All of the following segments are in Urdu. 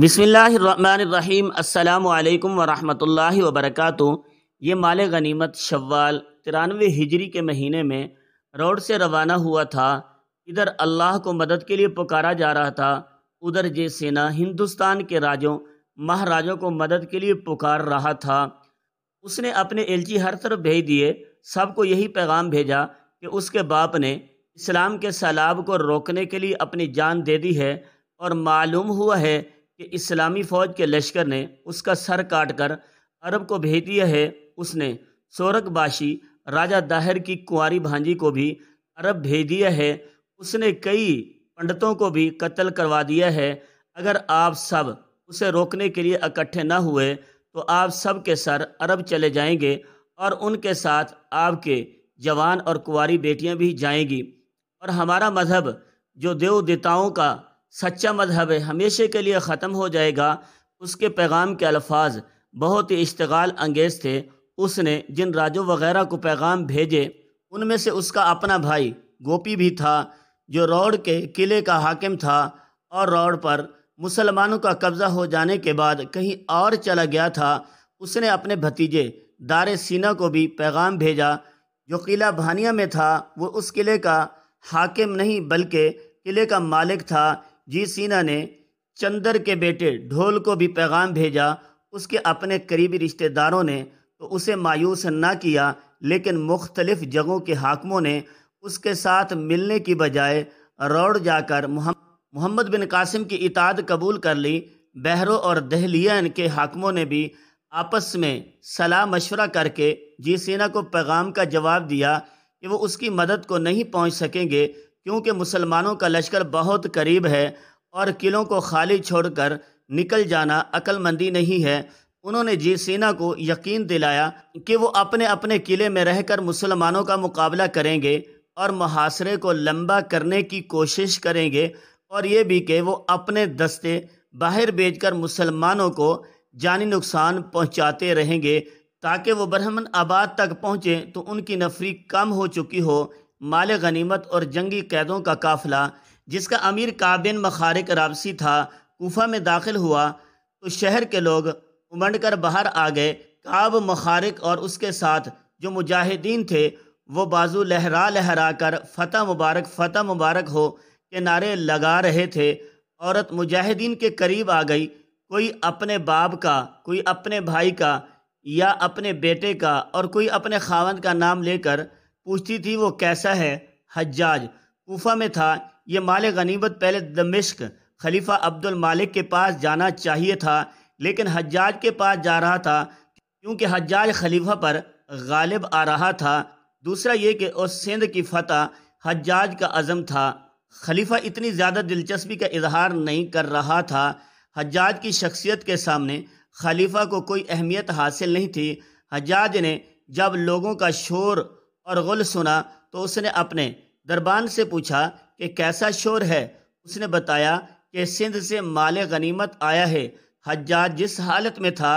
بسم اللہ الرحمن الرحیم۔ السلام علیکم ورحمۃ اللہ وبرکاتہ۔ یہ مال غنیمت شوال 93 ہجری کے مہینے میں روڈ سے روانہ ہوا تھا۔ ادھر اللہ کو مدد کے لیے پکارا جا رہا تھا، ادھر جے سینا ہندوستان کے راجوں مہاراجوں کو مدد کے لیے پکار رہا تھا۔ اس نے اپنے ایلچی ہر طرف بھیج دیے، سب کو یہی پیغام بھیجا کہ اس کے باپ نے اسلام کے سیلاب کو روکنے کے لیے اپنی جان دے دی ہے، اور معلوم ہوا ہے کہ اسلامی فوج کے لشکر نے اس کا سر کاٹ کر عرب کو بھیج دیا ہے۔ اس نے سورک باشی راجہ داہر کی کنواری بھانجی کو بھی عرب بھیج دیا ہے۔ اس نے کئی پنڈتوں کو بھی قتل کروا دیا ہے۔ اگر آپ سب اسے روکنے کے لیے اکٹھے نہ ہوئے تو آپ سب کے سر عرب چلے جائیں گے، اور ان کے ساتھ آپ کے جوان اور کنواری بیٹیاں بھی جائیں گی، اور ہمارا مذہب جو دیو دیوتاؤں کا سچا مذہب ہے ہمیشہ کے لیے ختم ہو جائے گا۔ اس کے پیغام کے الفاظ بہت ہی اشتعال انگیز تھے۔ اس نے جن راجوں وغیرہ کو پیغام بھیجے ان میں سے اس کا اپنا بھائی گوپی بھی تھا، جو روڑ کے قلعے کا حاکم تھا، اور روڑ پر مسلمانوں کا قبضہ ہو جانے کے بعد کہیں اور چلا گیا تھا۔ اس نے اپنے بھتیجے دار سینا کو بھی پیغام بھیجا، جو قلعہ بھانیہ میں تھا۔ وہ اس قلعے کا حاکم نہیں بلکہ قلعے کا مالک تھا۔ جی سینا نے چندر کے بیٹے ڈھول کو بھی پیغام بھیجا۔ اس کے اپنے قریبی رشتہ داروں نے تو اسے مایوس نہ کیا، لیکن مختلف جگہوں کے حاکموں نے اس کے ساتھ ملنے کی بجائے روڑ جا کر محمد بن قاسم کی اطاعت قبول کر لی۔ بحرو اور دہلیہ کے حاکموں نے بھی آپس میں صلاح مشورہ کر کے جی سینا کو پیغام کا جواب دیا کہ وہ اس کی مدد کو نہیں پہنچ سکیں گے، کیونکہ مسلمانوں کا لشکر بہت قریب ہے، اور قلعوں کو خالی چھوڑ کر نکل جانا عقل مندی نہیں ہے۔ انہوں نے جی سینا کو یقین دلایا کہ وہ اپنے اپنے قلعے میں رہ کر مسلمانوں کا مقابلہ کریں گے، اور محاصرے کو لمبا کرنے کی کوشش کریں گے، اور یہ بھی کہ وہ اپنے دستے باہر بھیج کر مسلمانوں کو جانی نقصان پہنچاتے رہیں گے، تاکہ وہ برہمن آباد تک پہنچیں تو ان کی نفری کم ہو چکی ہو۔ مال غنیمت اور جنگی قیدوں کا قافلہ، جس کا امیر کعب بن مخارق رابسی تھا، کوفہ میں داخل ہوا تو شہر کے لوگ امنڈ کر باہر آ گئے۔ کعب مخارق اور اس کے ساتھ جو مجاہدین تھے وہ بازو لہرا لہرا کر فتح مبارک ہو کے نعرے لگا رہے تھے۔ عورت مجاہدین کے قریب آ گئی، کوئی اپنے باپ کا، کوئی اپنے بھائی کا یا اپنے بیٹے کا، اور کوئی اپنے خاوند کا نام لے کر پوچھتی تھی وہ کیسا ہے۔ حجاج کوفہ میں تھا۔ یہ مال غنیمت پہلے دمشق خلیفہ عبد المالک کے پاس جانا چاہیے تھا، لیکن حجاج کے پاس جا رہا تھا، کیونکہ حجاج خلیفہ پر غالب آ رہا تھا۔ دوسرا یہ کہ اس سندھ کی فتح حجاج کا عزم تھا۔ خلیفہ اتنی زیادہ دلچسپی کا اظہار نہیں کر رہا تھا۔ حجاج کی شخصیت کے سامنے خلیفہ کو کوئی اہمیت حاصل نہیں تھی۔ حجاج نے جب لوگوں کا شور اور غل سنا تو اس نے اپنے دربان سے پوچھا کہ کیسا شور ہے۔ اس نے بتایا کہ سندھ سے مال غنیمت آیا ہے۔ حجاج جس حالت میں تھا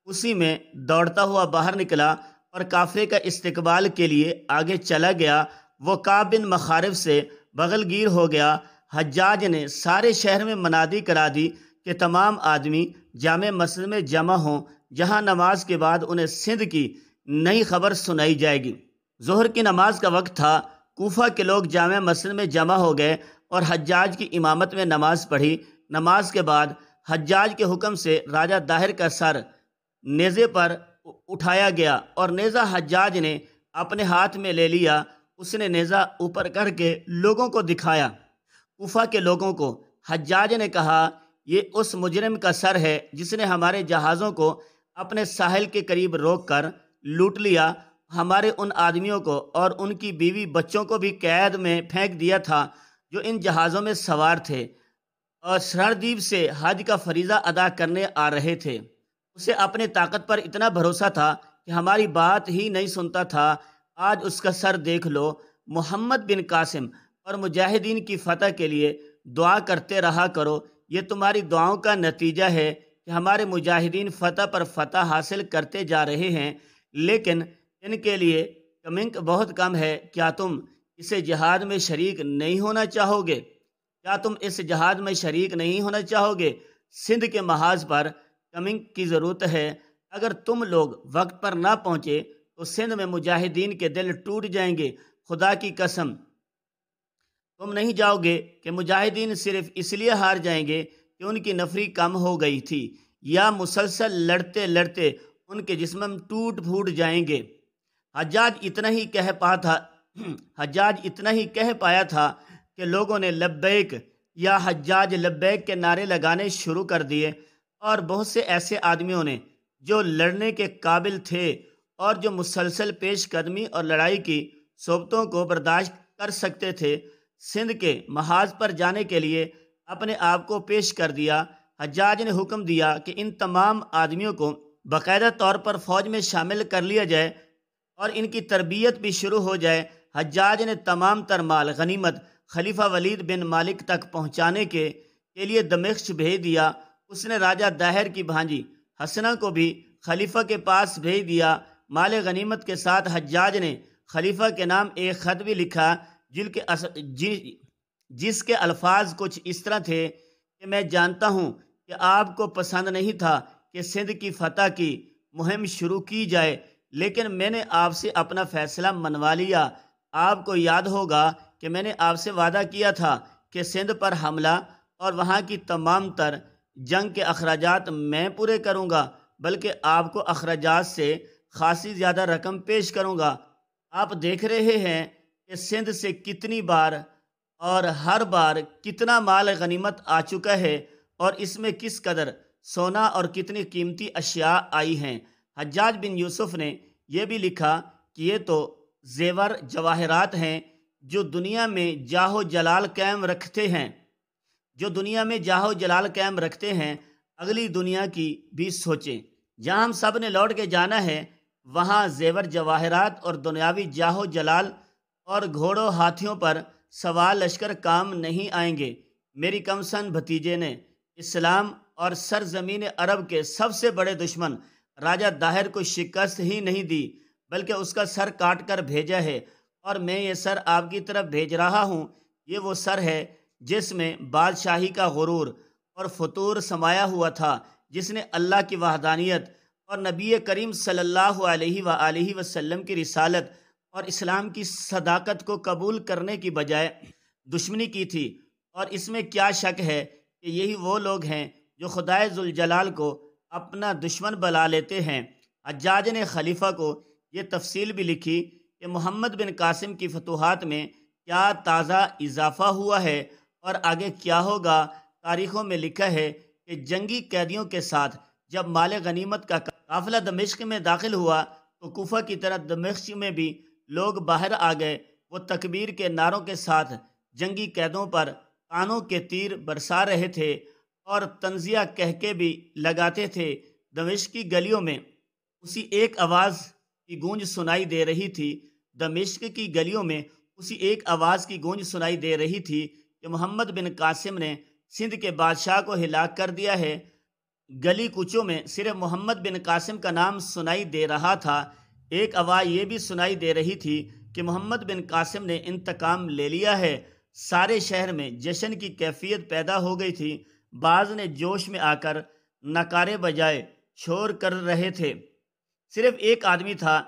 اسی میں دوڑتا ہوا باہر نکلا اور کافرے کا استقبال کے لیے آگے چلا گیا۔ وہ کعب بن مخارف سے بغل گیر ہو گیا۔ حجاج نے سارے شہر میں منادی کرا دی کہ تمام آدمی جامع مسجد میں جمع ہوں، جہاں نماز کے بعد انہیں سندھ کی نئی خبر سنائی جائے گی۔ ظہر کی نماز کا وقت تھا۔ کوفہ کے لوگ جامع مسجد میں جمع ہو گئے اور حجاج کی امامت میں نماز پڑھی۔ نماز کے بعد حجاج کے حکم سے راجہ داہر کا سر نیزے پر اٹھایا گیا، اور نیزہ حجاج نے اپنے ہاتھ میں لے لیا۔ اس نے نیزہ اوپر کر کے لوگوں کو دکھایا۔ کوفہ کے لوگوں کو حجاج نے کہا، یہ اس مجرم کا سر ہے جس نے ہمارے جہازوں کو اپنے ساحل کے قریب روک کر لوٹ لیا، ہمارے ان آدمیوں کو اور ان کی بیوی بچوں کو بھی قید میں پھینک دیا تھا جو ان جہازوں میں سوار تھے اور سردیپ سے حج کا فریضہ ادا کرنے آ رہے تھے۔ اسے اپنے طاقت پر اتنا بھروسہ تھا کہ ہماری بات ہی نہیں سنتا تھا۔ آج اس کا سر دیکھ لو۔ محمد بن قاسم اور مجاہدین کی فتح کے لیے دعا کرتے رہا کرو۔ یہ تمہاری دعاؤں کا نتیجہ ہے کہ ہمارے مجاہدین فتح پر فتح حاصل کرتے جا رہے ہیں، لیکن ان کے لیے کمنک بہت کم ہے۔ کیا تم اس جہاد میں شریک نہیں ہونا چاہو گے؟ کیا تم اس جہاد میں شریک نہیں ہونا چاہو گے؟ سندھ کے محاذ پر کمنگ کی ضرورت ہے۔ اگر تم لوگ وقت پر نہ پہنچے تو سندھ میں مجاہدین کے دل ٹوٹ جائیں گے۔ خدا کی قسم تم نہیں جاؤ گے کہ مجاہدین صرف اس لیے ہار جائیں گے کہ ان کی نفری کم ہو گئی تھی، یا مسلسل لڑتے لڑتے ان کے جسم ٹوٹ پھوٹ جائیں گے۔ حجاج اتنا ہی کہہ پایا تھا کہ لوگوں نے لبیک یا حجاج لبیک کے نعرے لگانے شروع کر دیے، اور بہت سے ایسے آدمیوں نے جو لڑنے کے قابل تھے اور جو مسلسل پیش قدمی اور لڑائی کی صحبتوں کو برداشت کر سکتے تھے، سندھ کے محاذ پر جانے کے لیے اپنے آپ کو پیش کر دیا۔ حجاج نے حکم دیا کہ ان تمام آدمیوں کو باقاعدہ طور پر فوج میں شامل کر لیا جائے اور ان کی تربیت بھی شروع ہو جائے۔ حجاج نے تمام تر مال غنیمت خلیفہ ولید بن مالک تک پہنچانے کے لیے دمشق بھیج دیا۔ اس نے راجہ داہر کی بھانجی حسنہ کو بھی خلیفہ کے پاس بھیج دیا۔ مال غنیمت کے ساتھ حجاج نے خلیفہ کے نام ایک خط بھی لکھا جس کے الفاظ کچھ اس طرح تھے کہ میں جانتا ہوں کہ آپ کو پسند نہیں تھا کہ سندھ کی فتح کی مہم شروع کی جائے، لیکن میں نے آپ سے اپنا فیصلہ منوا لیا۔ آپ کو یاد ہوگا کہ میں نے آپ سے وعدہ کیا تھا کہ سندھ پر حملہ اور وہاں کی تمام تر جنگ کے اخراجات میں پورے کروں گا، بلکہ آپ کو اخراجات سے خاصی زیادہ رقم پیش کروں گا۔ آپ دیکھ رہے ہیں کہ سندھ سے کتنی بار اور ہر بار کتنا مال غنیمت آ چکا ہے، اور اس میں کس قدر سونا اور کتنی قیمتی اشیاء آئی ہیں۔ حجاج بن یوسف نے یہ بھی لکھا کہ یہ تو زیور جواہرات ہیں جو دنیا میں جاہ و جلال قائم رکھتے ہیں، اگلی دنیا کی بھی سوچیں۔ جہاں ہم سب نے لوٹ کے جانا ہے، وہاں زیور جواہرات اور دنیاوی جاہ و جلال اور گھوڑوں ہاتھیوں پر سوار لشکر کام نہیں آئیں گے۔ میری کمسن بھتیجے نے اسلام اور سرزمین عرب کے سب سے بڑے دشمن راجہ داہر کو شکست ہی نہیں دی، بلکہ اس کا سر کاٹ کر بھیجا ہے، اور میں یہ سر آپ کی طرف بھیج رہا ہوں۔ یہ وہ سر ہے جس میں بادشاہی کا غرور اور فتور سمایا ہوا تھا، جس نے اللہ کی وحدانیت اور نبی کریم صلی اللہ علیہ وآلہ وسلم کی رسالت اور اسلام کی صداقت کو قبول کرنے کی بجائے دشمنی کی تھی۔ اور اس میں کیا شک ہے کہ یہی وہ لوگ ہیں جو خدائے ذوالجلال کو اپنا دشمن بنا لیتے ہیں۔ حجاج نے خلیفہ کو یہ تفصیل بھی لکھی کہ محمد بن قاسم کی فتوحات میں کیا تازہ اضافہ ہوا ہے اور آگے کیا ہوگا۔ تاریخوں میں لکھا ہے کہ جنگی قیدیوں کے ساتھ جب مال غنیمت کا قافلہ دمشق میں داخل ہوا تو کوفہ کی طرح دمشق میں بھی لوگ باہر آ گئے۔ وہ تکبیر کے نعروں کے ساتھ جنگی قیدوں پر کانوں کے تیر برسا رہے تھے اور طنزیہ کہکے بھی لگاتے تھے۔ دمشق کی گلیوں میں اسی ایک آواز کی گونج سنائی دے رہی تھی کہ محمد بن قاسم نے سندھ کے بادشاہ کو ہلاک کر دیا ہے۔ گلی کوچوں میں صرف محمد بن قاسم کا نام سنائی دے رہا تھا، ایک آواز یہ بھی سنائی دے رہی تھی کہ محمد بن قاسم نے انتقام لے لیا ہے۔ سارے شہر میں جشن کی کیفیت پیدا ہو گئی تھی۔ بعض نے جوش میں آ کر نعرے بجائے شور کر رہے تھے۔ صرف ایک آدمی تھا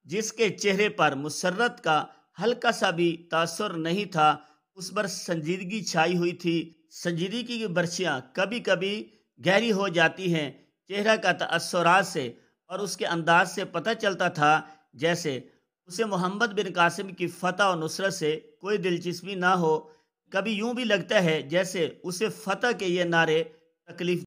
جس کے چہرے پر مسرت کا ہلکا سا بھی تاثر نہیں تھا، اس پر سنجیدگی چھائی ہوئی تھی۔ سنجیدگی کی برچیاں کبھی کبھی گہری ہو جاتی ہیں۔ چہرہ کا تاثرات سے اور اس کے انداز سے پتہ چلتا تھا جیسے اسے محمد بن قاسم کی فتح و نصرت سے کوئی دلچسپی نہ ہو۔ کبھی یوں بھی لگتا ہے جیسے اسے فتح کے یہ نعرے تکلیف